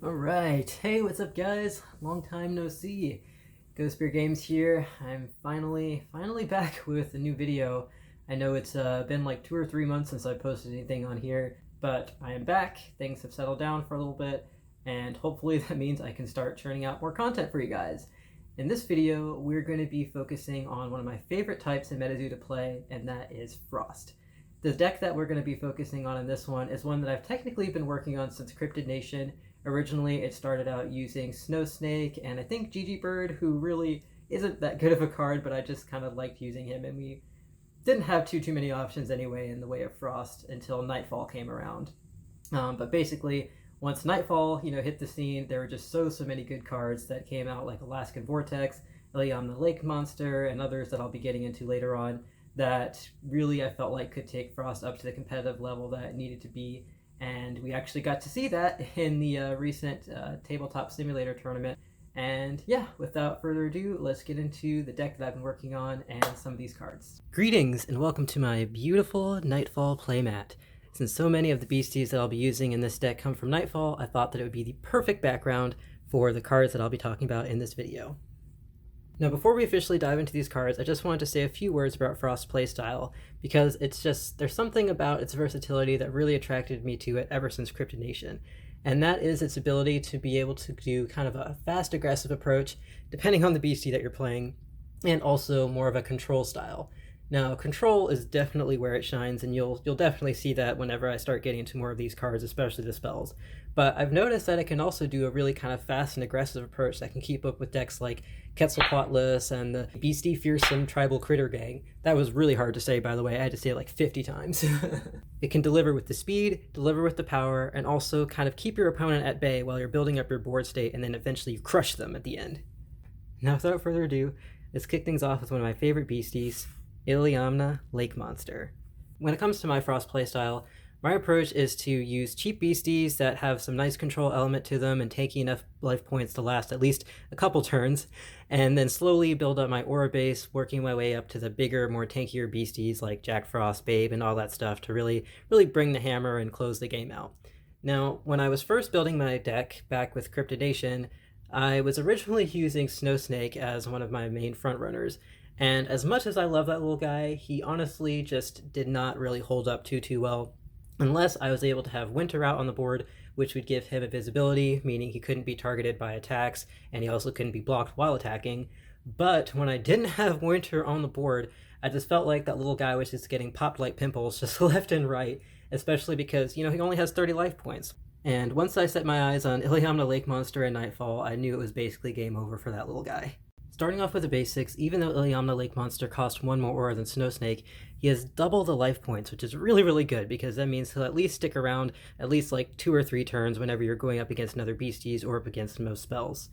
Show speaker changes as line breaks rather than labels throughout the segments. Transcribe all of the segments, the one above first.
Alright, hey, what's up guys? Long time no see. Ghost Beer Games here. I'm finally back with a new video. I know it's been like 2 or 3 months since I posted anything on here, but I am back. Things have settled down for a little bit, and hopefully that means I can start churning out more content for you guys. In this video, we're going to be focusing on one of my favorite types in MetaZoo to play, and that is Frost. The deck that we're going to be focusing on in this one is one that I've technically been working on since Cryptid Nation. Originally, it started out using Snow Snake and I think Gigi Bird, who really isn't that good of a card, but I just kind of liked using him, and we didn't have too many options anyway in the way of Frost until Nightfall came around. But basically, once Nightfall, hit the scene, there were just so many good cards that came out, like Alaskan Vortex, Iliamna Lake Monster, and others that I'll be getting into later on, that really I felt like could take Frost up to the competitive level that it needed to be. And we actually got to see that in the recent Tabletop Simulator tournament. And yeah, without further ado, let's get into the deck that I've been working on and some of these cards. Greetings and welcome to my beautiful Nightfall playmat. Since so many of the beasties that I'll be using in this deck come from Nightfall, I thought that it would be the perfect background for the cards that I'll be talking about in this video. Now, before we officially dive into these cards, I just wanted to say a few words about Frost's playstyle, because there's something about its versatility that really attracted me to it ever since Cryptid Nation, and that is its ability to be able to do kind of a fast, aggressive approach, depending on the beastie that you're playing, and also more of a control style. Now, control is definitely where it shines, and you'll definitely see that whenever I start getting into more of these cards, especially the spells. But I've noticed that it can also do a really kind of fast and aggressive approach that can keep up with decks like Quetzalcoatlus and the Beastie Fearsome Tribal Critter Gang. That was really hard to say, by the way. I had to say it like 50 times. It can deliver with the speed, deliver with the power, and also kind of keep your opponent at bay while you're building up your board state, and then eventually you crush them at the end. Now, without further ado, let's kick things off with one of my favorite beasties, Iliamna Lake Monster. When it comes to my Frost playstyle, my approach is to use cheap beasties that have some nice control element to them and taking enough life points to last at least a couple turns, and then slowly build up my aura base, working my way up to the bigger, more tankier beasties like Jack Frost, Babe, and all that stuff to really bring the hammer and close the game out. Now, when I was first building my deck back with Cryptid Nation, I was originally using Snow Snake as one of my main frontrunners. And as much as I love that little guy, he honestly just did not really hold up too well, unless I was able to have Winter out on the board, which would give him invisibility, meaning he couldn't be targeted by attacks, and he also couldn't be blocked while attacking. But when I didn't have Winter on the board, I just felt like that little guy was just getting popped like pimples just left and right, especially because, he only has 30 life points. And once I set my eyes on Iliamna Lake Monster and Nightfall, I knew it was basically game over for that little guy. Starting off with the basics, even though Iliamna Lake Monster costs 1 more aura than Snow Snake, he has double the life points, which is really good, because that means he'll at least stick around at least like 2 or 3 turns whenever you're going up against another beasties or up against most spells.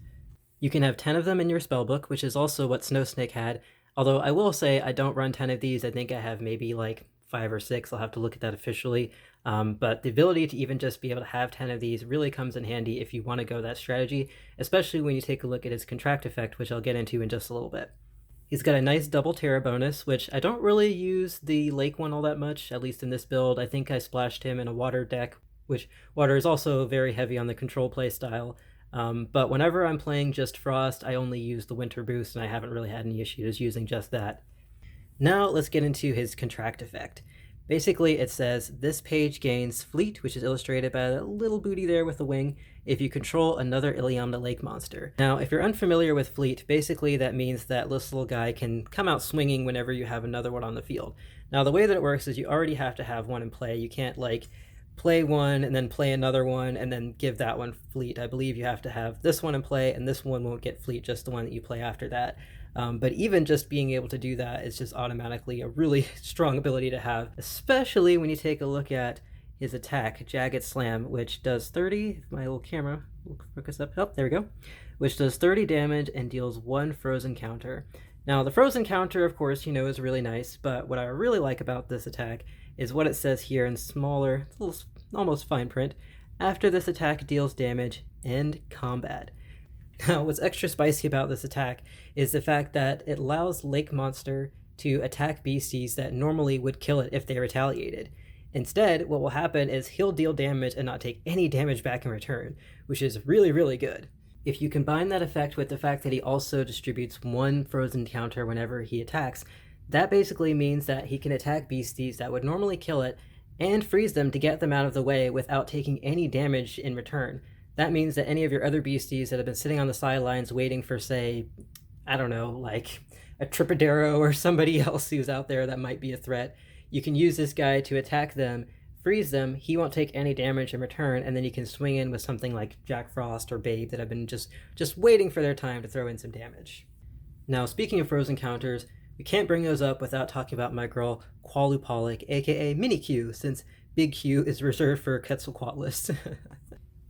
You can have 10 of them in your spellbook, which is also what Snow Snake had, although I will say I don't run 10 of these. I think I have maybe like 5 or 6. I'll have to look at that officially. But the ability to even just be able to have 10 of these really comes in handy if you want to go that strategy, especially when you take a look at his contract effect, which I'll get into in just a little bit. He's got a nice double Terra bonus, which I don't really use the Lake one all that much, at least in this build. I think I splashed him in a Water deck, which Water is also very heavy on the control play style. But whenever I'm playing just Frost, I only use the Winter boost, and I haven't really had any issues using just that. Now let's get into his contract effect. Basically, it says, this page gains Fleet, which is illustrated by that little booty there with the wing, if you control another Iliamna Lake Monster. Now, if you're unfamiliar with Fleet, basically that means that this little guy can come out swinging whenever you have another one on the field. Now, the way that it works is you already have to have one in play. You can't, play one and then play another one and then give that one Fleet. I believe you have to have this one in play, and this one won't get Fleet, just the one that you play after that. But even just being able to do that is just automatically a really strong ability to have, especially when you take a look at his attack, Jagged Slam, which does 30, if my little camera will focus up, there we go, which does 30 damage and deals 1 frozen counter. Now, the frozen counter, of course, is really nice, but what I really like about this attack is what it says here in smaller, little, almost fine print. After this attack deals damage, end combat. Now, what's extra spicy about this attack is the fact that it allows Lake Monster to attack beasties that normally would kill it if they retaliated. Instead, what will happen is he'll deal damage and not take any damage back in return, which is really, really good. If you combine that effect with the fact that he also distributes one frozen counter whenever he attacks, that basically means that he can attack beasties that would normally kill it and freeze them to get them out of the way without taking any damage in return. That means that any of your other beasties that have been sitting on the sidelines waiting for, say, I don't know, like a Tripodero or somebody else who's out there that might be a threat, you can use this guy to attack them, freeze them, he won't take any damage in return, and then you can swing in with something like Jack Frost or Babe that have been just waiting for their time to throw in some damage. Now, speaking of frozen counters, we can't bring those up without talking about my girl Qualupolic, aka Mini Q, since Big Q is reserved for Quetzalcoatlus.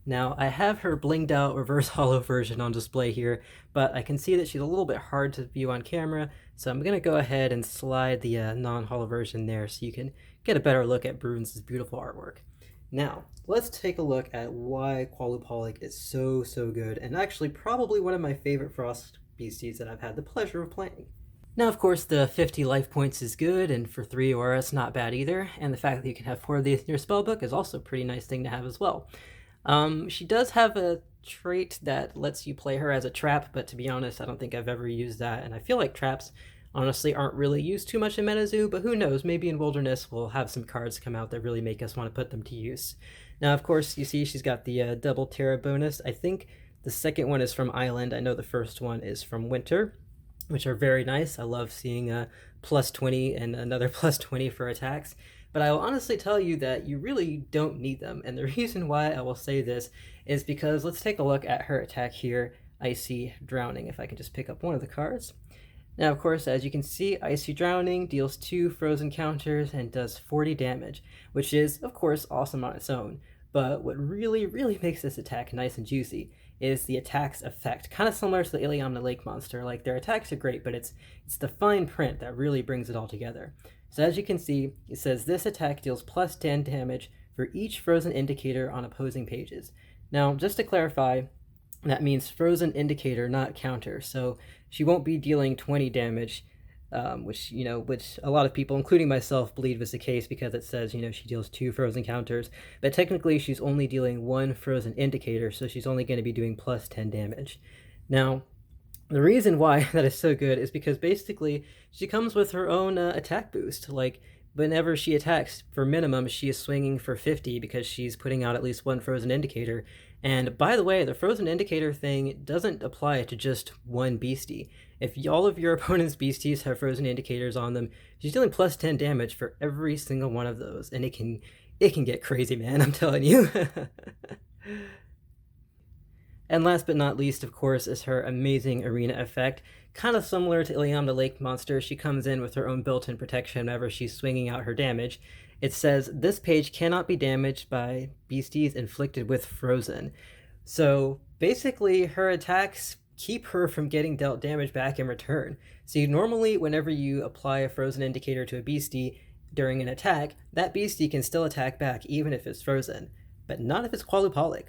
Now, I have her blinged out reverse holo version on display here, but I can see that she's a little bit hard to view on camera, so I'm going to go ahead and slide the non-holo version there so you can get a better look at Bruins' beautiful artwork. Now, let's take a look at why Qualupolic is so good, and actually probably one of my favorite Frost beasties that I've had the pleasure of playing. Now, of course, the 50 life points is good, and for 3 aura, it's not bad either, and the fact that you can have 4 of these in your spellbook is also a pretty nice thing to have as well. She does have a trait that lets you play her as a trap, but to be honest, I don't think I've ever used that, and I feel like traps honestly aren't really used too much in MetaZoo, but who knows, maybe in Wilderness we'll have some cards come out that really make us want to put them to use. Now, of course, you see she's got the double Terra bonus. I think the second one is from Island. I know the first one is from Winter, which are very nice. I love seeing a plus 20 and another plus 20 for attacks. But I will honestly tell you that you really don't need them. And the reason why I will say this is because let's take a look at her attack here, Icy Drowning, if I can just pick up one of the cards. Now, of course, as you can see, Icy Drowning deals 2 frozen counters and does 40 damage, which is, of course, awesome on its own. But what really makes this attack nice and juicy is the attack's effect. Kind of similar to the Iliamna Lake Monster. Like, their attacks are great, but it's the fine print that really brings it all together. So as you can see, it says this attack deals plus 10 damage for each frozen indicator on opposing pages. Now, just to clarify, that means frozen indicator, not counter. So she won't be dealing 20 damage, which a lot of people, including myself, believe is the case because it says, she deals 2 frozen counters. But technically, she's only dealing 1 frozen indicator, so she's only going to be doing plus 10 damage. Now, the reason why that is so good is because basically she comes with her own attack boost. Like, whenever she attacks, for minimum, she is swinging for 50 because she's putting out at least 1 frozen indicator. And by the way, the frozen indicator thing doesn't apply to just one beastie. If all of your opponent's beasties have frozen indicators on them, she's dealing plus 10 damage for every single one of those. And it can get crazy, man, I'm telling you. And last but not least, of course, is her amazing arena effect. Kind of similar to Iliamna Lake Monster, she comes in with her own built-in protection whenever she's swinging out her damage. It says, this page cannot be damaged by beasties inflicted with frozen. So basically, her attacks keep her from getting dealt damage back in return. See, normally, whenever you apply a frozen indicator to a beastie during an attack, that beastie can still attack back even if it's frozen, but not if it's Qualupolic.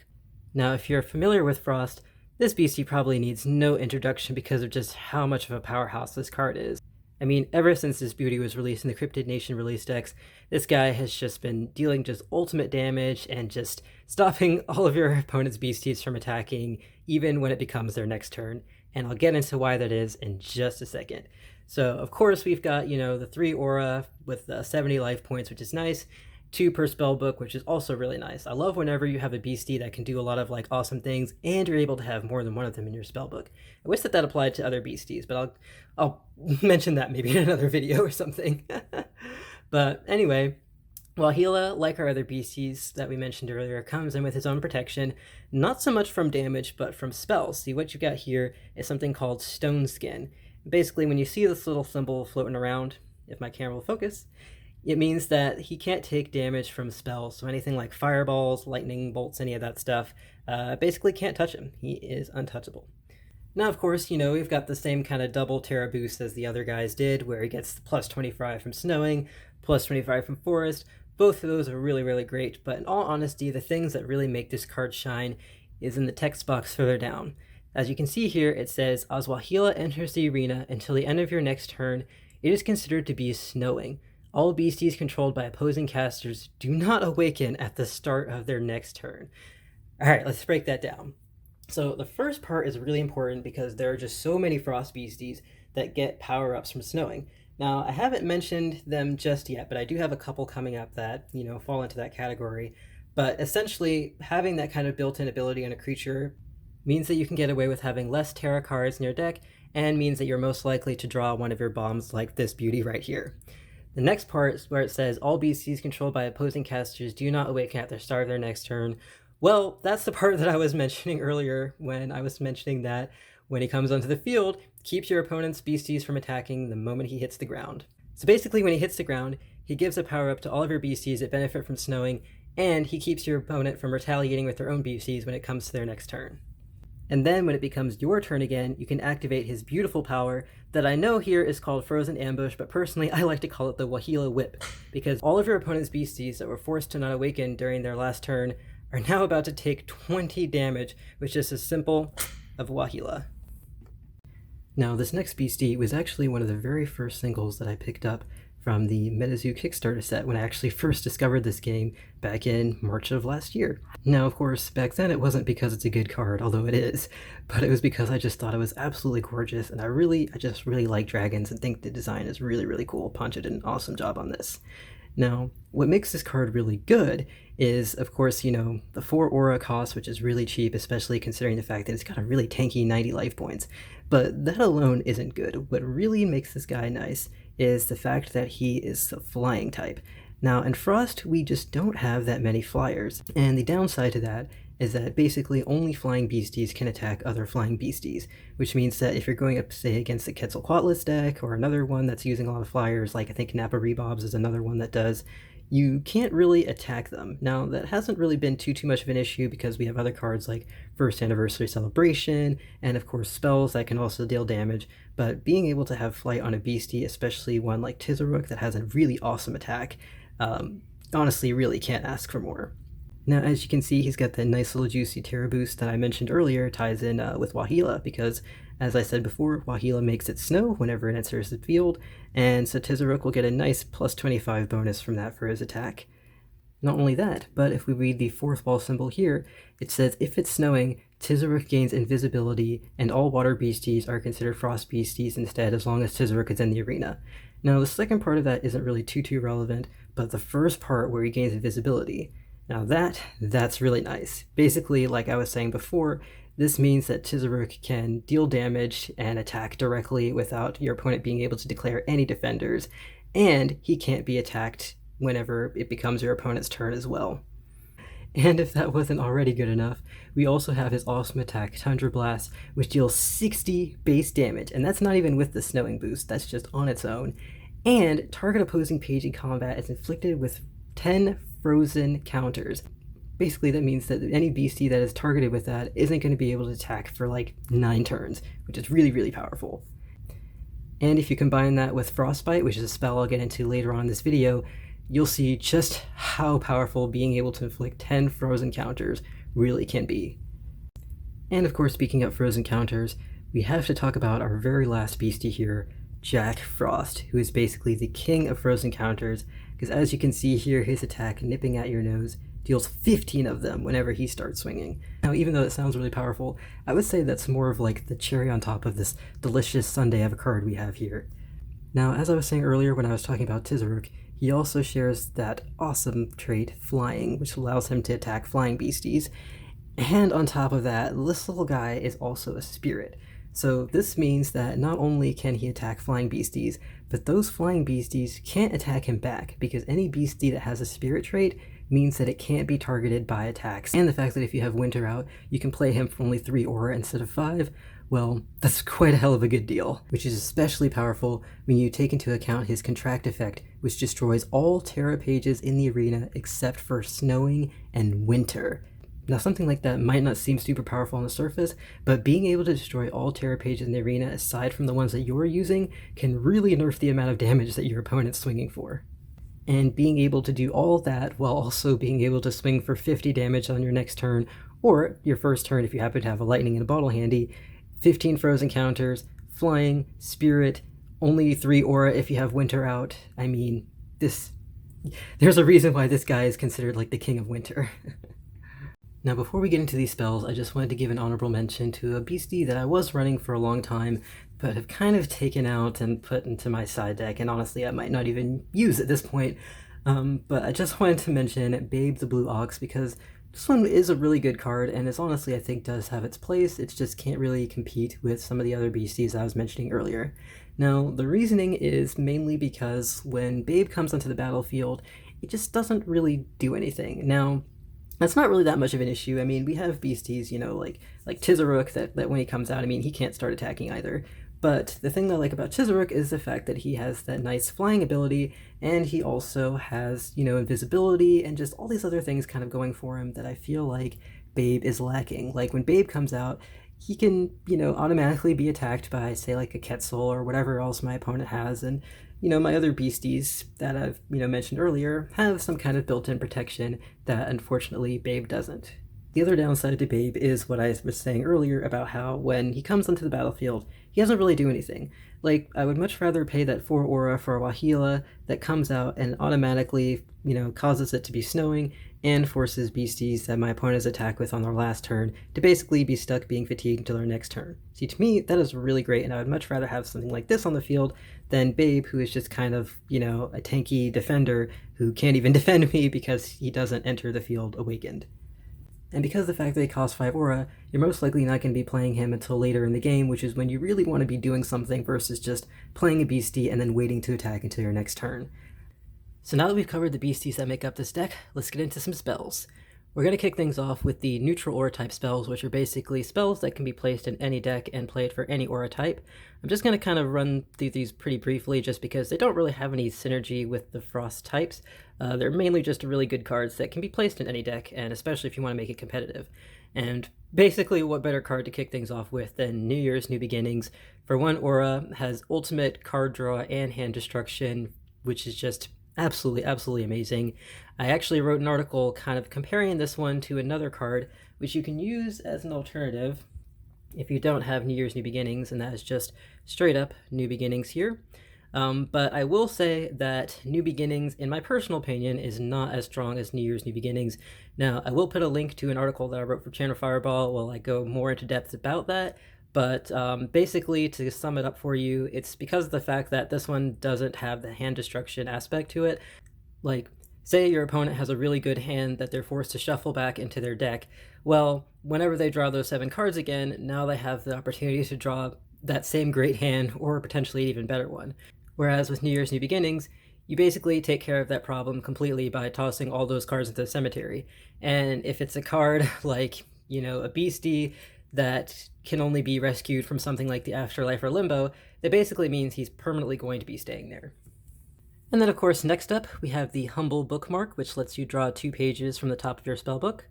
Now, if you're familiar with Frost, this beastie probably needs no introduction because of just how much of a powerhouse this card is. I mean, ever since this beauty was released in the Cryptid Nation release decks, this guy has just been dealing just ultimate damage and just stopping all of your opponent's beasties from attacking, even when it becomes their next turn. And I'll get into why that is in just a second. So, of course, we've got, the 3 aura with 70 life points, which is nice. 2 per spell book, which is also really nice. I love whenever you have a beastie that can do a lot of awesome things and you're able to have more than one of them in your spell book. I wish that applied to other beasties, but I'll mention that maybe in another video or something. But anyway, Wahila, like our other beasties that we mentioned earlier, comes in with his own protection, not so much from damage, but from spells. See, what you got here is something called Stone Skin. Basically, when you see this little symbol floating around, if my camera will focus, it means that he can't take damage from spells, so anything like fireballs, lightning bolts, any of that stuff, basically can't touch him. He is untouchable. Now, of course, we've got the same kind of double Terra boost as the other guys did, where he gets plus 25 from snowing, plus 25 from forest. Both of those are really great, but in all honesty, the things that really make this card shine is in the text box further down. As you can see here, it says, as Wahila enters the arena until the end of your next turn, it is considered to be snowing. All beasties controlled by opposing casters do not awaken at the start of their next turn. Alright, let's break that down. So the first part is really important because there are just so many frost beasties that get power-ups from snowing. Now, I haven't mentioned them just yet, but I do have a couple coming up that, fall into that category. But essentially, having that kind of built-in ability on a creature means that you can get away with having less Terra cards in your deck, and means that you're most likely to draw one of your bombs like this beauty right here. The next part is where it says, all beasties controlled by opposing casters do not awaken at the start of their next turn. Well, that's the part that I was mentioning earlier when I was mentioning that when he comes onto the field, keeps your opponent's beasties from attacking the moment he hits the ground. So basically, when he hits the ground, he gives a power up to all of your beasties that benefit from snowing, and he keeps your opponent from retaliating with their own beasties when it comes to their next turn. And then when it becomes your turn again, you can activate his beautiful power that I know here is called Frozen Ambush, but personally I like to call it the Wahila Whip, because all of your opponent's beasties that were forced to not awaken during their last turn are now about to take 20 damage with just a simple of Wahila. Now, this next beastie was actually one of the very first singles that I picked up from the MetaZoo Kickstarter set when I actually first discovered this game back in March of last year. Now, of course, back then it wasn't because it's a good card, although it is, but it was because I just thought it was absolutely gorgeous, and I just really like dragons and think the design is really, really cool. Poncha did an awesome job on this. Now, what makes this card really good is, of course, the 4 aura cost, which is really cheap, especially considering the fact that it's got a really tanky 90 life points. But that alone isn't good. What really makes this guy nice is the fact that he is the flying type. Now, in Frost, we just don't have that many flyers, and the downside to that is that basically only flying beasties can attack other flying beasties, which means that if you're going up, say, against the Quetzalcoatlus deck, or another one that's using a lot of flyers, like I think Nappa Rebobs is another one that does, you can't really attack them. Now, that hasn't really been too much of an issue because we have other cards like First Anniversary Celebration, and of course spells that can also deal damage, but being able to have flight on a beastie, especially one like Tizaruk that has a really awesome attack, honestly really can't ask for more. Now, as you can see, he's got that nice little juicy Terra boost that I mentioned earlier ties in with Wahila, because, as I said before, Wahila makes it snow whenever it enters the field, and so Tizaruk will get a nice plus 25 bonus from that for his attack. Not only that, but if we read the 4th wall symbol here, it says, if it's snowing, Tizaruk gains invisibility, and all water beasties are considered frost beasties instead, as long as Tizaruk is in the arena. Now, the second part of that isn't really too relevant, but the first part where he gains invisibility, now that's really nice. Basically, like I was saying before, this means that Tizaruk can deal damage and attack directly without your opponent being able to declare any defenders, and he can't be attacked whenever it becomes your opponent's turn as well. And if that wasn't already good enough, we also have his awesome attack, Tundra Blast, which deals 60 base damage, and that's not even with the snowing boost, that's just on its own. And target opposing page in combat is inflicted with 10 frozen counters. Basically, that means that any beastie that is targeted with that isn't going to be able to attack for like 9 turns, which is really powerful. And if you combine that with Frostbite, which is a spell I'll get into later on in this video, you'll see just how powerful being able to inflict 10 frozen counters really can be. And of course, speaking of frozen counters, we have to talk about our very last beastie here, Jack Frost, who is basically the king of frozen counters, because as you can see here, his attack, Nipping at Your Nose, deals 15 of them whenever he starts swinging. Now, even though that sounds really powerful, I would say that's more of like the cherry on top of this delicious sundae of a card we have here. Now, as I was saying earlier when I was talking about Tizaruk, he also shares that awesome trait, Flying, which allows him to attack flying beasties. And on top of that, this little guy is also a spirit. So this means that not only can he attack flying beasties, but those flying beasties can't attack him back, because any beastie that has a spirit trait means that it can't be targeted by attacks. And the fact that if you have Winter out, you can play him for only 3 aura instead of 5, well, that's quite a hell of a good deal, which is especially powerful when you take into account his Contract effect, which destroys all Terra pages in the arena except for Snowing and Winter. Now, something like that might not seem super powerful on the surface, but being able to destroy all Terra pages in the arena aside from the ones that you're using can really nerf the amount of damage that your opponent's swinging for. And being able to do all that while also being able to swing for 50 damage on your next turn, or your first turn if you happen to have a lightning in a bottle handy, 15 frozen counters, flying, spirit, only 3 aura if you have Winter out. I mean, there's a reason why this guy is considered like the king of winter. Now, before we get into these spells, I just wanted to give an honorable mention to a beastie that I was running for a long time, but have kind of taken out and put into my side deck, and honestly I might not even use at this point. But I just wanted to mention Babe the Blue Ox, because this one is a really good card, and is honestly, I think, does have its place. It just can't really compete with some of the other beasties I was mentioning earlier. Now, the reasoning is mainly because when Babe comes onto the battlefield, it just doesn't really do anything. Now, that's not really that much of an issue. I mean, we have beasties, you know, like Tizaruk, that when he comes out, I mean, he can't start attacking either. But the thing that I like about Tizaruk is the fact that he has that nice flying ability, and he also has, you know, invisibility and just all these other things kind of going for him that I feel like Babe is lacking. Like when Babe comes out, he can, you know, automatically be attacked by, say, like a Quetzal or whatever else my opponent has, and, you know, my other beasties that I've, you know, mentioned earlier have some kind of built-in protection that unfortunately Babe doesn't. The other downside to Babe is what I was saying earlier about how when he comes onto the battlefield, he doesn't really do anything. Like, I would much rather pay that 4 aura for a Wahila that comes out and automatically, you know, causes it to be snowing and forces beasties that my opponents attack with on their last turn to basically be stuck being fatigued until their next turn. See, to me, that is really great, and I would much rather have something like this on the field than Babe, who is just kind of, you know, a tanky defender who can't even defend me because he doesn't enter the field awakened. And because of the fact that he costs 5 aura, you're most likely not going to be playing him until later in the game, which is when you really want to be doing something versus just playing a beastie and then waiting to attack until your next turn. So now that we've covered the beasties that make up this deck, let's get into some spells. We're going to kick things off with the neutral aura type spells, which are basically spells that can be placed in any deck and played for any aura type. I'm just going to kind of run through these pretty briefly just because they don't really have any synergy with the frost types. They're mainly just really good cards that can be placed in any deck, and especially if you want to make it competitive. And basically, what better card to kick things off with than New Year's New Beginnings? For 1 aura, has ultimate card draw and hand destruction, which is just absolutely amazing. I actually wrote an article kind of comparing this one to another card, which you can use as an alternative if you don't have New Year's New Beginnings, and that is just straight up New Beginnings here. But I will say that New Beginnings, in my personal opinion, is not as strong as New Year's New Beginnings. Now, I will put a link to an article that I wrote for Channel Fireball while I go more into depth about that, but basically, to sum it up for you, it's because of the fact that this one doesn't have the hand destruction aspect to it. Like, say your opponent has a really good hand that they're forced to shuffle back into their deck. Well, whenever they draw those 7 cards again, now they have the opportunity to draw that same great hand, or potentially an even better one. Whereas with New Year's New Beginnings, you basically take care of that problem completely by tossing all those cards into the cemetery. And if it's a card like, you know, a beastie that can only be rescued from something like the Afterlife or Limbo, that basically means he's permanently going to be staying there. And then, of course, next up, we have the Humble Bookmark, which lets you draw 2 pages from the top of your spellbook.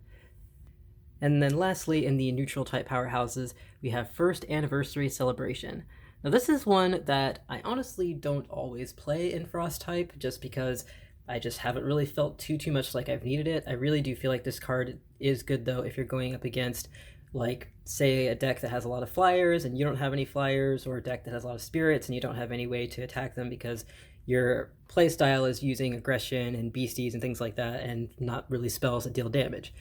And then lastly, in the neutral type powerhouses, we have First Anniversary Celebration. Now, this is one that I honestly don't always play in Frost type, just because I just haven't really felt too much like I've needed it. I really do feel like this card is good, though, if you're going up against, like, say, a deck that has a lot of flyers and you don't have any flyers, or a deck that has a lot of spirits and you don't have any way to attack them because your playstyle is using aggression and beasties and things like that, and not really spells that deal damage.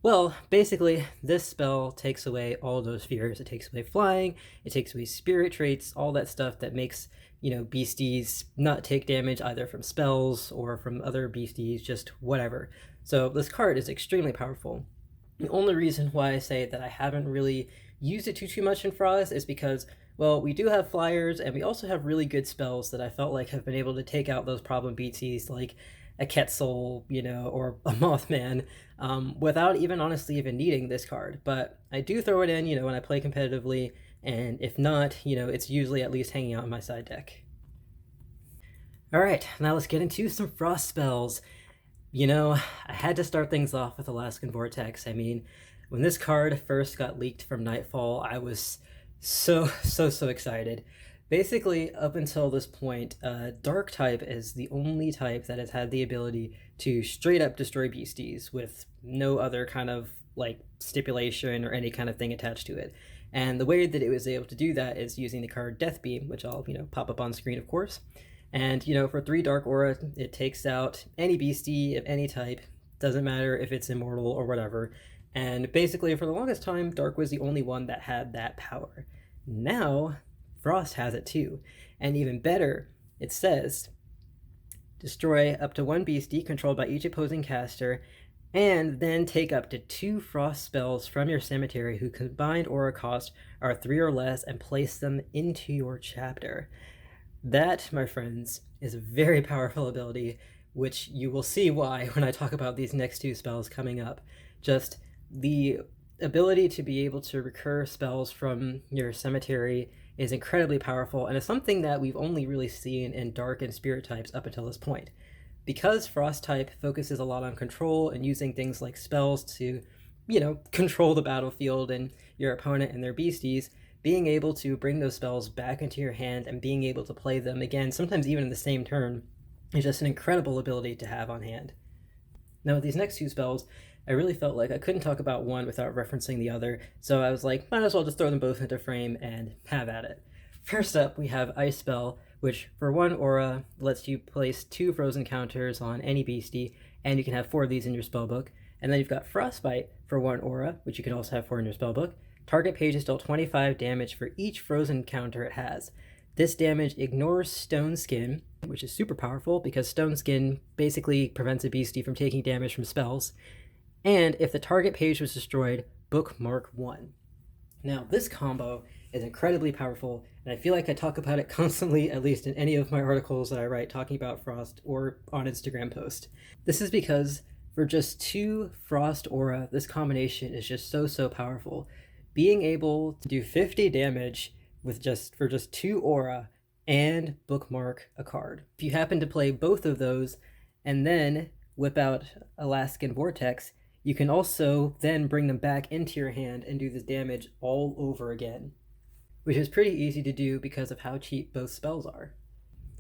Well, basically, this spell takes away all those fears. It takes away flying, it takes away spirit traits, all that stuff that makes, you know, beasties not take damage either from spells or from other beasties, just whatever. So this card is extremely powerful. The only reason why I say that I haven't really used it too much in Frost is because, well, we do have flyers, and we also have really good spells that I felt like have been able to take out those problem beasties, like a Quetzal, you know, or a Mothman, without even honestly even needing this card. But I do throw it in, you know, when I play competitively, and if not, you know, it's usually at least hanging out in my side deck. Alright, now let's get into some Frost spells. You know, I had to start things off with Alaskan Vortex. I mean, when this card first got leaked from Nightfall, I was so excited. Basically, up until this point, Dark type is the only type that has had the ability to straight up destroy beasties with no other kind of, like, stipulation or any kind of thing attached to it. And the way that it was able to do that is using the card Death Beam, which I'll, you know, pop up on screen, of course. And, you know, for 3 Dark Aura, it takes out any beastie of any type. Doesn't matter if it's immortal or whatever. And basically, for the longest time, Dark was the only one that had that power. Now, Frost has it too. And even better, it says, destroy up to 1 beastie controlled by each opposing caster, and then take up to 2 Frost spells from your cemetery whose combined aura cost are 3 or less and place them into your chapter. That, my friends, is a very powerful ability, which you will see why when I talk about these next 2 spells coming up. Just the ability to be able to recur spells from your cemetery is incredibly powerful, and is something that we've only really seen in Dark and Spirit types up until this point. Because Frost type focuses a lot on control and using things like spells to, you know, control the battlefield and your opponent and their beasties, being able to bring those spells back into your hand and being able to play them again, sometimes even in the same turn, is just an incredible ability to have on hand. Now with these next 2 spells, I really felt like I couldn't talk about one without referencing the other, so I was like, might as well just throw them both into frame and have at it. First up, we have Ice Spell, which for 1 aura lets you place 2 frozen counters on any beastie, and you can have 4 of these in your spellbook. And then you've got Frostbite for 1 aura, which you can also have 4 in your spellbook. Target pages deal 25 damage for each frozen counter it has. This damage ignores Stone Skin, which is super powerful because Stone Skin basically prevents a beastie from taking damage from spells. And if the target page was destroyed, bookmark 1. Now, this combo is incredibly powerful, and I feel like I talk about it constantly, at least in any of my articles that I write talking about Frost or on Instagram post. This is because for just 2 Frost aura, this combination is just so powerful. Being able to do 50 damage for just 2 aura and bookmark a card. If you happen to play both of those and then whip out Alaskan Vortex, you can also then bring them back into your hand and do this damage all over again, which is pretty easy to do because of how cheap both spells are.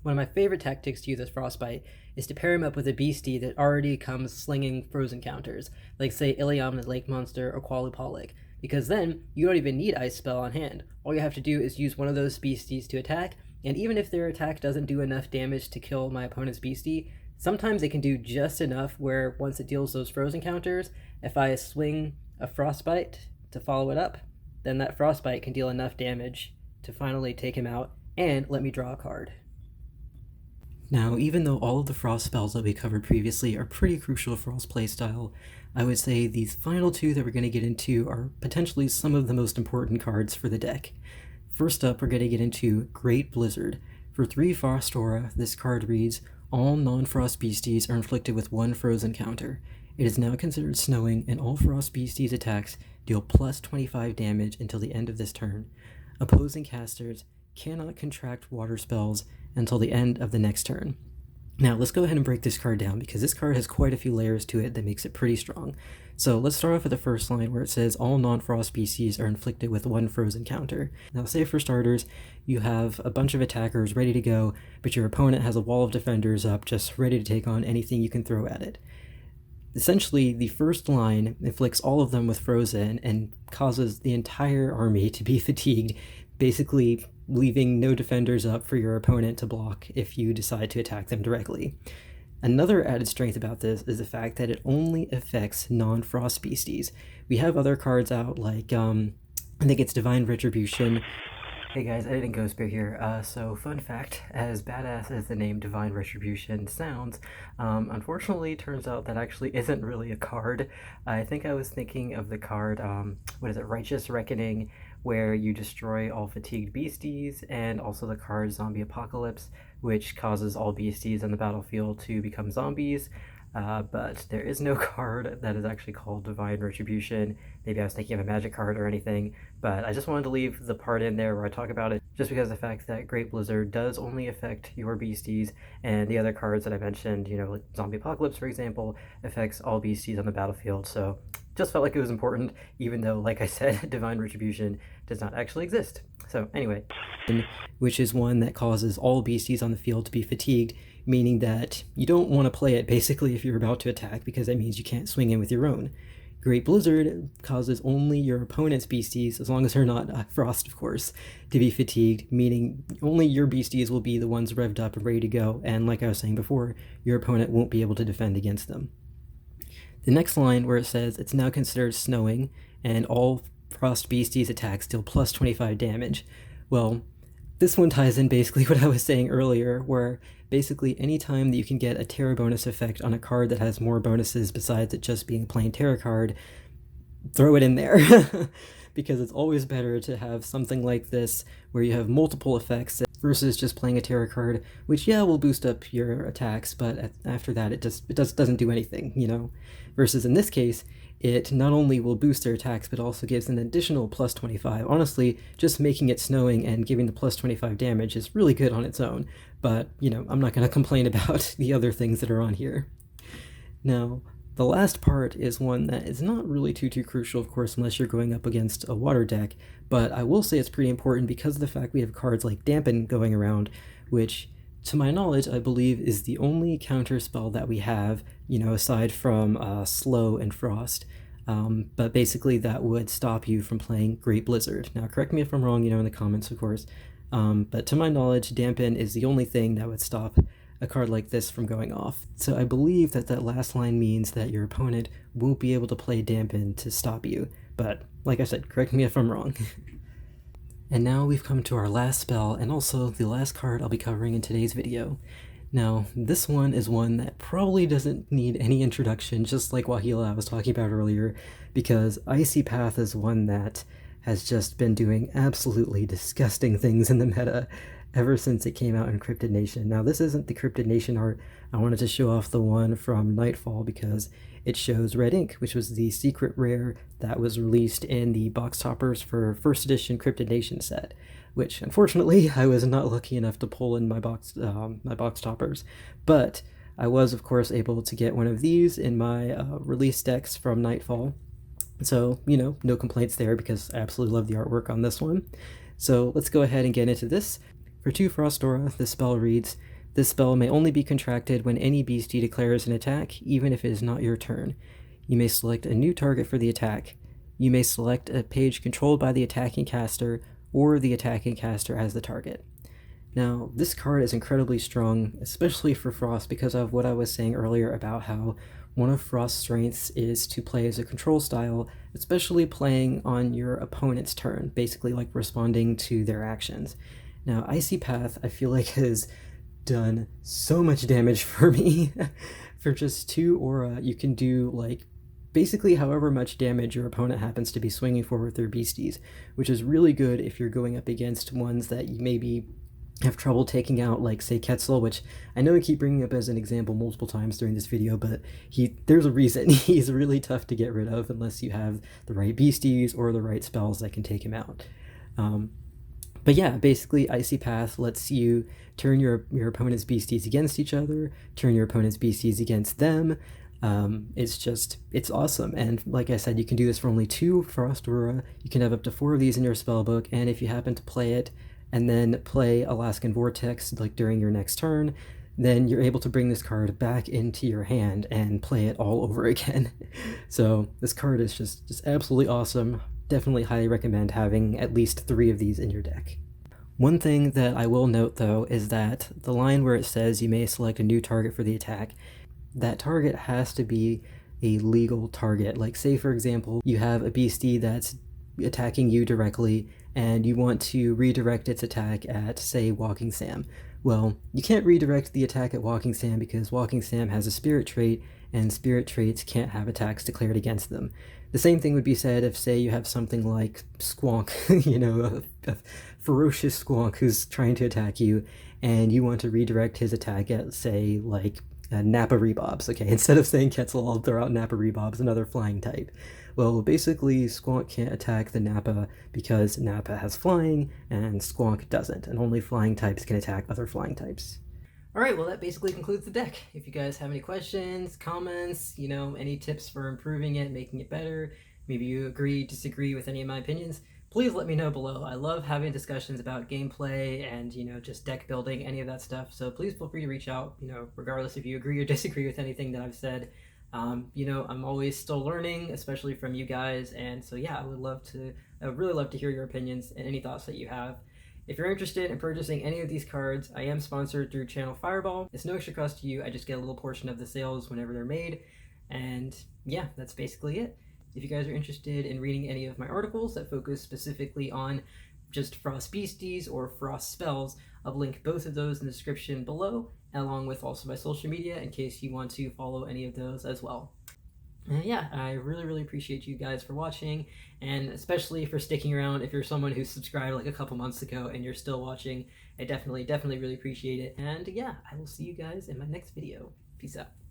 One of my favorite tactics to use as Frostbite is to pair him up with a beastie that already comes slinging frozen counters, like say Iliamna's Lake Monster or Qualupalik, because then you don't even need Ice Spell on hand. All you have to do is use one of those beasties to attack, and even if their attack doesn't do enough damage to kill my opponent's beastie, sometimes it can do just enough where once it deals those frozen counters, if I swing a Frostbite to follow it up, then that Frostbite can deal enough damage to finally take him out and let me draw a card. Now, even though all of the Frost spells that we covered previously are pretty crucial for Frost's playstyle, I would say these final 2 that we're going to get into are potentially some of the most important cards for the deck. First up, we're going to get into Great Blizzard. For 3 Frost aura, this card reads, all non-Frost beasties are inflicted with 1 frozen counter. It is now considered snowing, and all Frost beasties attacks deal plus 25 damage until the end of this turn. Opposing casters cannot contract water spells until the end of the next turn. Now let's go ahead and break this card down because this card has quite a few layers to it that makes it pretty strong. So let's start off with the first line where it says all non-Frost species are inflicted with 1 frozen counter. Now say for starters, you have a bunch of attackers ready to go, but your opponent has a wall of defenders up just ready to take on anything you can throw at it. Essentially, the first line inflicts all of them with frozen and causes the entire army to be fatigued, basically leaving no defenders up for your opponent to block if you decide to attack them directly. Another added strength about this is the fact that it only affects non-Frost beasties. We have other cards out like, I think it's Divine Retribution. Hey guys, Editing Ghost Bear here. So fun fact, as badass as the name Divine Retribution sounds, unfortunately turns out that actually isn't really a card. I think I was thinking of the card, Righteous Reckoning, where you destroy all fatigued beasties, and also the card Zombie Apocalypse, which causes all beasties on the battlefield to become zombies. But there is no card that is actually called Divine Retribution. Maybe I was thinking of a magic card or anything, but I just wanted to leave the part in there where I talk about it just because of the fact that Great Blizzard does only affect your beasties, and the other cards that I mentioned, like Zombie Apocalypse, for example, affects all beasties on the battlefield. So just felt like it was important, even though, like I said, Divine Retribution does not actually exist. So anyway, which is one that causes all beasties on the field to be fatigued, meaning that you don't want to play it basically if you're about to attack, because that means you can't swing in with your own. Great Blizzard causes only your opponent's beasties, as long as they're not Frost, of course, to be fatigued, meaning only your beasties will be the ones revved up and ready to go, and like I was saying before, your opponent won't be able to defend against them. The next line where it says it's now considered snowing, and all Frost beasties attacks deal plus 25 damage. Well, this one ties in basically what I was saying earlier, where basically anytime that you can get a Terra bonus effect on a card that has more bonuses besides it just being a plain Terra card, throw it in there. Because it's always better to have something like this where you have multiple effects versus just playing a Terra card, which will boost up your attacks, but after that it doesn't do anything, you know? Versus in this case, it not only will boost their attacks, but also gives an additional plus 25. Honestly, just making it snowing and giving the plus 25 damage is really good on its own, but, you know, I'm not going to complain about the other things that are on here. Now, the last part is one that is not really too crucial, of course, unless you're going up against a water deck, but I will say it's pretty important because of the fact we have cards like Dampen going around, which, to my knowledge, I believe is the only counter spell that we have, you know, aside from Slow and Frost. But basically that would stop you from playing Great Blizzard. Now, correct me if I'm wrong, you know, in the comments, of course. But to my knowledge, Dampen is the only thing that would stop a card like this from going off. So I believe that that last line means that your opponent won't be able to play Dampen to stop you. But, like I said, correct me if I'm wrong. And now we've come to our last spell, and also the last card I'll be covering in today's video. Now, this one is one that probably doesn't need any introduction, just like Wahila I was talking about earlier, because Icepath is one that has just been doing absolutely disgusting things in the meta ever since it came out in Cryptid Nation. Now, this isn't the Cryptid Nation art. I wanted to show off the one from Nightfall because it shows Red Ink, which was the secret rare that was released in the box toppers for first edition Cryptid Nation set, which unfortunately I was not lucky enough to pull in my box toppers. But I was, of course, able to get one of these in my release decks from Nightfall. So, you know, no complaints there because I absolutely love the artwork on this one. So let's go ahead and get into this. For 2 Frostora, this spell reads, this spell may only be contracted when any beastie declares an attack, even if it is not your turn. You may select a new target for the attack. You may select a page controlled by the attacking caster, or the attacking caster as the target. Now, this card is incredibly strong, especially for Frost, because of what I was saying earlier about how one of Frost's strengths is to play as a control style, especially playing on your opponent's turn, basically like responding to their actions. Now, Icepath, I feel like, has done so much damage for me. For just 2 aura, you can do, like, basically however much damage your opponent happens to be swinging for with their beasties, which is really good if you're going up against ones that you maybe have trouble taking out, like, say, Quetzal, which I know I keep bringing up as an example multiple times during this video, but there's a reason. He's really tough to get rid of unless you have the right beasties or the right spells that can take him out. But yeah, basically Icepath lets you turn your opponent's beasties against each other, turn your opponent's beasties against them. It's awesome. And like I said, you can do this for only 2 Frost Aura. You can have up to 4 of these in your spellbook, and if you happen to play it and then play Alaskan Vortex like during your next turn, then you're able to bring this card back into your hand and play it all over again. So this card is just absolutely awesome. Definitely highly recommend having at least 3 of these in your deck. One thing that I will note, though, is that the line where it says you may select a new target for the attack, that target has to be a legal target. Like, say, for example, you have a beastie that's attacking you directly, and you want to redirect its attack at, say, Walking Sam. Well, you can't redirect the attack at Walking Sam because Walking Sam has a spirit trait, and spirit traits can't have attacks declared against them. The same thing would be said if, say, you have something like Squonk, you know, a ferocious Squonk who's trying to attack you, and you want to redirect his attack at, say, like, Nappa Rebobs. Okay, instead of saying Quetzal, I'll throw out Nappa Rebobs, another flying type. Well, basically, Squonk can't attack the Nappa because Nappa has flying, and Squonk doesn't, and only flying types can attack other flying types. Alright, well that basically concludes the deck. If you guys have any questions, comments, you know, any tips for improving it, making it better, maybe you agree, disagree with any of my opinions, please let me know below. I love having discussions about gameplay and, you know, just deck building, any of that stuff, so please feel free to reach out, you know, regardless if you agree or disagree with anything that I've said. You know, I'm always still learning, especially from you guys, and so yeah, I would really love to hear your opinions and any thoughts that you have. If you're interested in purchasing any of these cards, I am sponsored through Channel Fireball. It's no extra cost to you, I just get a little portion of the sales whenever they're made, and yeah, that's basically it. If you guys are interested in reading any of my articles that focus specifically on just Frost Beasties or Frost spells, I'll link both of those in the description below, along with also my social media in case you want to follow any of those as well. And yeah, I really appreciate you guys for watching, and especially for sticking around. If you're someone who subscribed like a couple months ago and you're still watching, I definitely really appreciate it. And yeah, I will see you guys in my next video. Peace out.